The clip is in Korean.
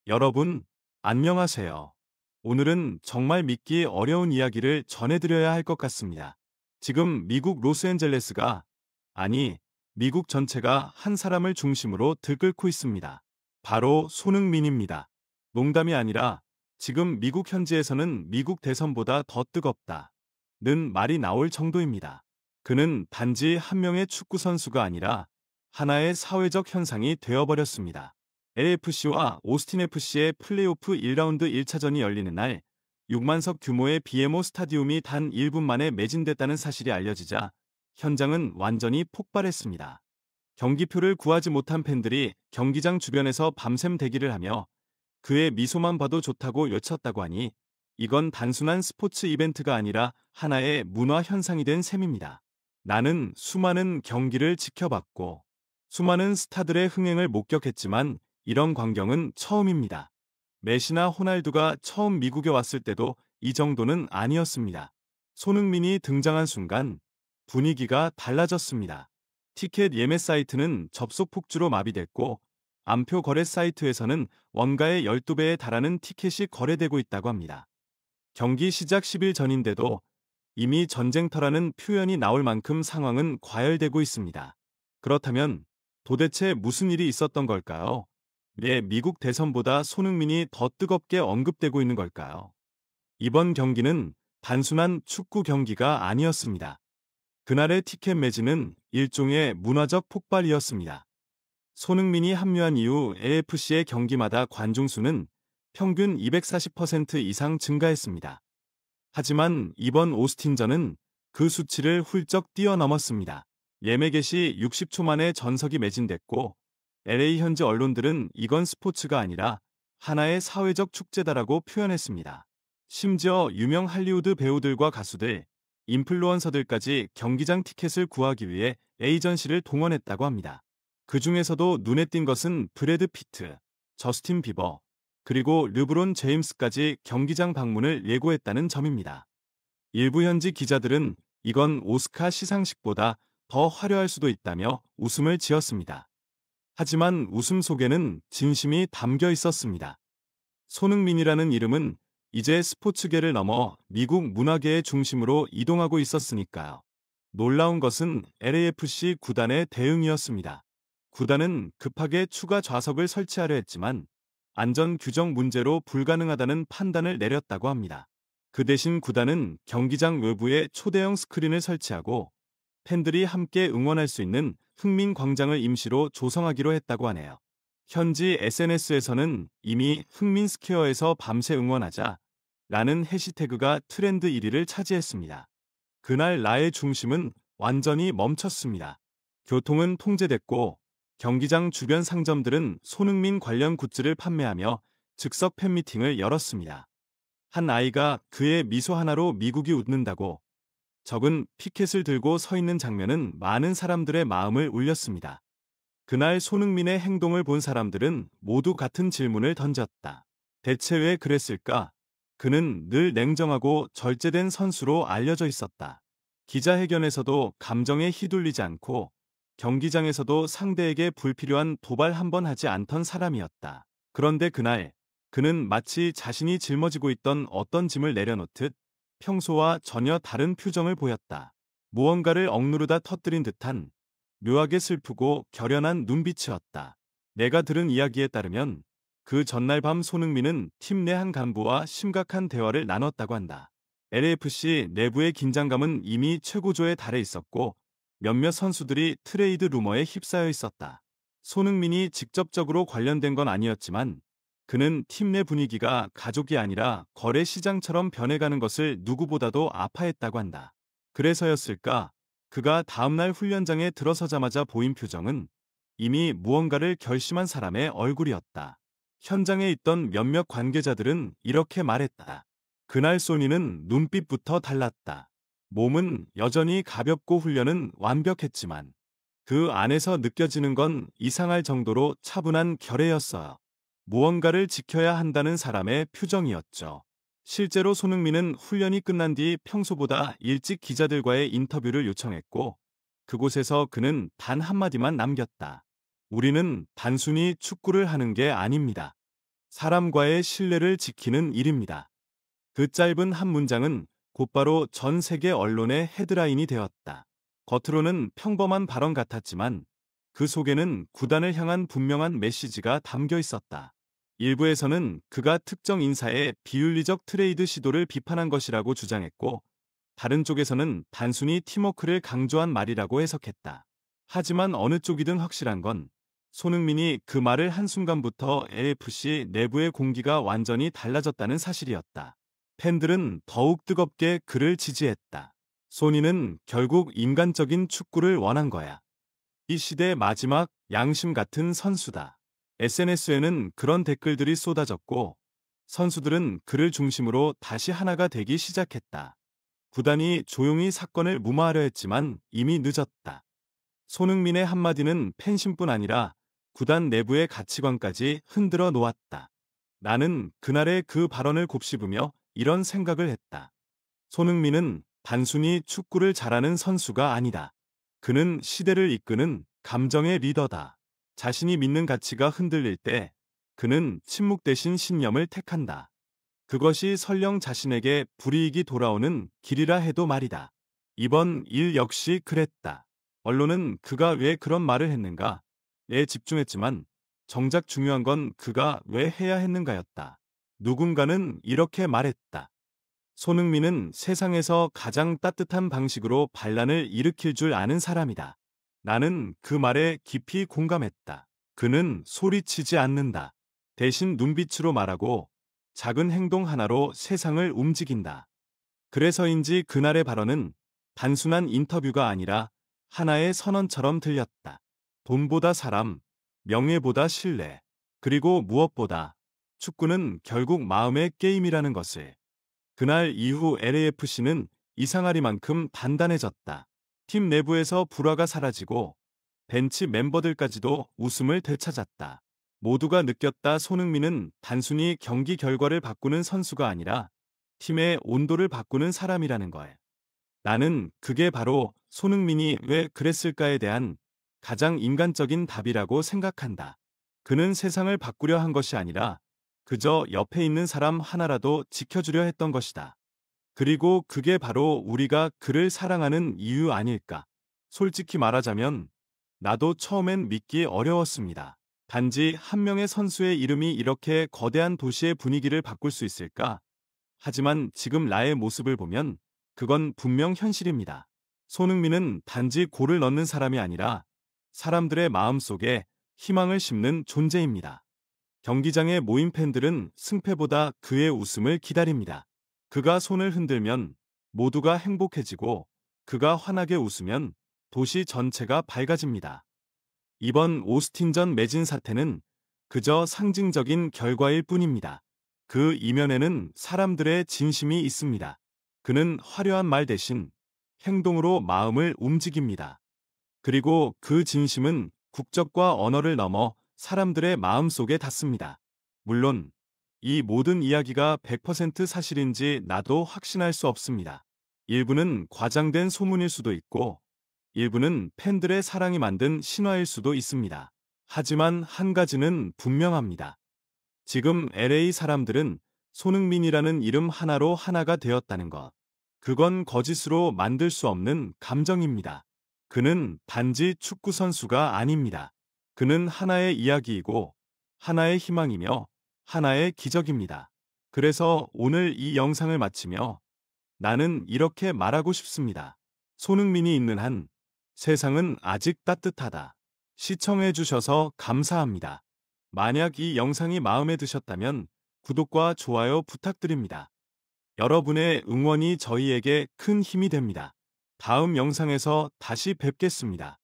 여러분, 안녕하세요. 오늘은 정말 믿기 어려운 이야기를 전해드려야 할 것 같습니다. 지금 미국 로스앤젤레스가, 아니, 미국 전체가 한 사람을 중심으로 들끓고 있습니다. 바로 손흥민입니다. 농담이 아니라 지금 미국 현지에서는 미국 대선보다 더 뜨겁다 는 말이 나올 정도입니다. 그는 단지 한 명의 축구 선수가 아니라 하나의 사회적 현상이 되어버렸습니다. LAFC와 오스틴FC의 플레이오프 1라운드 1차전이 열리는 날 6만석 규모의 BMO 스타디움이 단 1분 만에 매진됐다는 사실이 알려지자 현장은 완전히 폭발했습니다. 경기표를 구하지 못한 팬들이 경기장 주변에서 밤샘 대기를 하며 그의 미소만 봐도 좋다고 외쳤다고 하니 이건 단순한 스포츠 이벤트가 아니라 하나의 문화 현상이 된 셈입니다. 나는 수많은 경기를 지켜봤고 수많은 스타들의 흥행을 목격했지만 이런 광경은 처음입니다. 메시나 호날두가 처음 미국에 왔을 때도 이 정도는 아니었습니다. 손흥민이 등장한 순간 분위기가 달라졌습니다. 티켓 예매 사이트는 접속 폭주로 마비됐고 암표 거래 사이트에서는 원가의 12배에 달하는 티켓이 거래되고 있다고 합니다. 경기 시작 10일 전인데도 이미 전쟁터라는 표현이 나올 만큼 상황은 과열되고 있습니다. 그렇다면 도대체 무슨 일이 있었던 걸까요? 왜 미국 대선보다 손흥민이 더 뜨겁게 언급되고 있는 걸까요? 이번 경기는 단순한 축구 경기가 아니었습니다. 그날의 티켓 매진은 일종의 문화적 폭발이었습니다. 손흥민이 합류한 이후 AFC의 경기마다 관중 수는 평균 240% 이상 증가했습니다. 하지만 이번 오스틴전은 그 수치를 훌쩍 뛰어넘었습니다. 예매 개시 60초 만에 전석이 매진됐고 LA 현지 언론들은 이건 스포츠가 아니라 하나의 사회적 축제다라고 표현했습니다. 심지어 유명 할리우드 배우들과 가수들, 인플루언서들까지 경기장 티켓을 구하기 위해 에이전시를 동원했다고 합니다. 그 중에서도 눈에 띈 것은 브래드 피트, 저스틴 비버, 그리고 르브론 제임스까지 경기장 방문을 예고했다는 점입니다. 일부 현지 기자들은 이건 오스카 시상식보다 더 화려할 수도 있다며 웃음을 지었습니다. 하지만 웃음 속에는 진심이 담겨 있었습니다. 손흥민이라는 이름은 이제 스포츠계를 넘어 미국 문화계의 중심으로 이동하고 있었으니까요. 놀라운 것은 LAFC 구단의 대응이었습니다. 구단은 급하게 추가 좌석을 설치하려 했지만 안전 규정 문제로 불가능하다는 판단을 내렸다고 합니다. 그 대신 구단은 경기장 외부에 초대형 스크린을 설치하고 팬들이 함께 응원할 수 있는 흥민 광장을 임시로 조성하기로 했다고 하네요. 현지 SNS에서는 이미 흥민 스퀘어에서 밤새 응원하자 라는 해시태그가 트렌드 1위를 차지했습니다. 그날 나의 중심은 완전히 멈췄습니다. 교통은 통제됐고 경기장 주변 상점들은 손흥민 관련 굿즈를 판매하며 즉석 팬미팅을 열었습니다. 한 아이가 그의 미소 하나로 미국이 웃는다고 적은 피켓을 들고 서 있는 장면은 많은 사람들의 마음을 울렸습니다. 그날 손흥민의 행동을 본 사람들은 모두 같은 질문을 던졌다. 대체 왜 그랬을까? 그는 늘 냉정하고 절제된 선수로 알려져 있었다. 기자회견에서도 감정에 휘둘리지 않고 경기장에서도 상대에게 불필요한 도발 한 번 하지 않던 사람이었다. 그런데 그날 그는 마치 자신이 짊어지고 있던 어떤 짐을 내려놓듯 평소와 전혀 다른 표정을 보였다. 무언가를 억누르다 터뜨린 듯한 묘하게 슬프고 결연한 눈빛이었다. 내가 들은 이야기에 따르면 그 전날 밤 손흥민은 팀 내 한 간부와 심각한 대화를 나눴다고 한다. LAFC 내부의 긴장감은 이미 최고조에 달해 있었고 몇몇 선수들이 트레이드 루머에 휩싸여 있었다. 손흥민이 직접적으로 관련된 건 아니었지만 그는 팀 내 분위기가 가족이 아니라 거래 시장처럼 변해가는 것을 누구보다도 아파했다고 한다. 그래서였을까? 그가 다음날 훈련장에 들어서자마자 보인 표정은 이미 무언가를 결심한 사람의 얼굴이었다. 현장에 있던 몇몇 관계자들은 이렇게 말했다. 그날 소니는 눈빛부터 달랐다. 몸은 여전히 가볍고 훈련은 완벽했지만 그 안에서 느껴지는 건 이상할 정도로 차분한 결의였어요. 무언가를 지켜야 한다는 사람의 표정이었죠. 실제로 손흥민은 훈련이 끝난 뒤 평소보다 일찍 기자들과의 인터뷰를 요청했고 그곳에서 그는 단 한마디만 남겼다. 우리는 단순히 축구를 하는 게 아닙니다. 사람과의 신뢰를 지키는 일입니다. 그 짧은 한 문장은 곧바로 전 세계 언론의 헤드라인이 되었다. 겉으로는 평범한 발언 같았지만 그 속에는 구단을 향한 분명한 메시지가 담겨 있었다. 일부에서는 그가 특정 인사의 비윤리적 트레이드 시도를 비판한 것이라고 주장했고, 다른 쪽에서는 단순히 팀워크를 강조한 말이라고 해석했다. 하지만 어느 쪽이든 확실한 건 손흥민이 그 말을 한순간부터 AFC 내부의 공기가 완전히 달라졌다는 사실이었다. 팬들은 더욱 뜨겁게 그를 지지했다. 소니는 결국 인간적인 축구를 원한 거야. 이 시대의 마지막 양심 같은 선수다. SNS에는 그런 댓글들이 쏟아졌고, 선수들은 그를 중심으로 다시 하나가 되기 시작했다. 구단이 조용히 사건을 무마하려 했지만 이미 늦었다. 손흥민의 한마디는 팬심뿐 아니라 구단 내부의 가치관까지 흔들어 놓았다. 나는 그날의 그 발언을 곱씹으며 이런 생각을 했다. 손흥민은 단순히 축구를 잘하는 선수가 아니다. 그는 시대를 이끄는 감정의 리더다. 자신이 믿는 가치가 흔들릴 때 그는 침묵 대신 신념을 택한다. 그것이 설령 자신에게 불이익이 돌아오는 길이라 해도 말이다. 이번 일 역시 그랬다. 언론은 그가 왜 그런 말을 했는가에 집중했지만 정작 중요한 건 그가 왜 해야 했는가였다. 누군가는 이렇게 말했다. 손흥민은 세상에서 가장 따뜻한 방식으로 반란을 일으킬 줄 아는 사람이다. 나는 그 말에 깊이 공감했다. 그는 소리치지 않는다. 대신 눈빛으로 말하고 작은 행동 하나로 세상을 움직인다. 그래서인지 그날의 발언은 단순한 인터뷰가 아니라 하나의 선언처럼 들렸다. 돈보다 사람, 명예보다 신뢰, 그리고 무엇보다 축구는 결국 마음의 게임이라는 것을. 그날 이후 LAFC는 이상하리만큼 단단해졌다. 팀 내부에서 불화가 사라지고 벤치 멤버들까지도 웃음을 되찾았다. 모두가 느꼈다. 손흥민은 단순히 경기 결과를 바꾸는 선수가 아니라 팀의 온도를 바꾸는 사람이라는 걸. 나는 그게 바로 손흥민이 왜 그랬을까에 대한 가장 인간적인 답이라고 생각한다. 그는 세상을 바꾸려 한 것이 아니라 그저 옆에 있는 사람 하나라도 지켜주려 했던 것이다. 그리고 그게 바로 우리가 그를 사랑하는 이유 아닐까. 솔직히 말하자면 나도 처음엔 믿기 어려웠습니다. 단지 한 명의 선수의 이름이 이렇게 거대한 도시의 분위기를 바꿀 수 있을까? 하지만 지금 나의 모습을 보면 그건 분명 현실입니다. 손흥민은 단지 골을 넣는 사람이 아니라 사람들의 마음속에 희망을 심는 존재입니다. 경기장에 모인 팬들은 승패보다 그의 웃음을 기다립니다. 그가 손을 흔들면 모두가 행복해지고 그가 환하게 웃으면 도시 전체가 밝아집니다. 이번 오스틴전 매진 사태는 그저 상징적인 결과일 뿐입니다. 그 이면에는 사람들의 진심이 있습니다. 그는 화려한 말 대신 행동으로 마음을 움직입니다. 그리고 그 진심은 국적과 언어를 넘어 사람들의 마음속에 닿습니다. 물론 이 모든 이야기가 100% 사실인지 나도 확신할 수 없습니다. 일부는 과장된 소문일 수도 있고 일부는 팬들의 사랑이 만든 신화일 수도 있습니다. 하지만 한 가지는 분명합니다. 지금 LA 사람들은 손흥민이라는 이름 하나로 하나가 되었다는 것. 그건 거짓으로 만들 수 없는 감정입니다. 그는 단지 축구 선수가 아닙니다. 그는 하나의 이야기이고 하나의 희망이며 하나의 기적입니다. 그래서 오늘 이 영상을 마치며 나는 이렇게 말하고 싶습니다. 손흥민이 있는 한 세상은 아직 따뜻하다. 시청해주셔서 감사합니다. 만약 이 영상이 마음에 드셨다면 구독과 좋아요 부탁드립니다. 여러분의 응원이 저희에게 큰 힘이 됩니다. 다음 영상에서 다시 뵙겠습니다.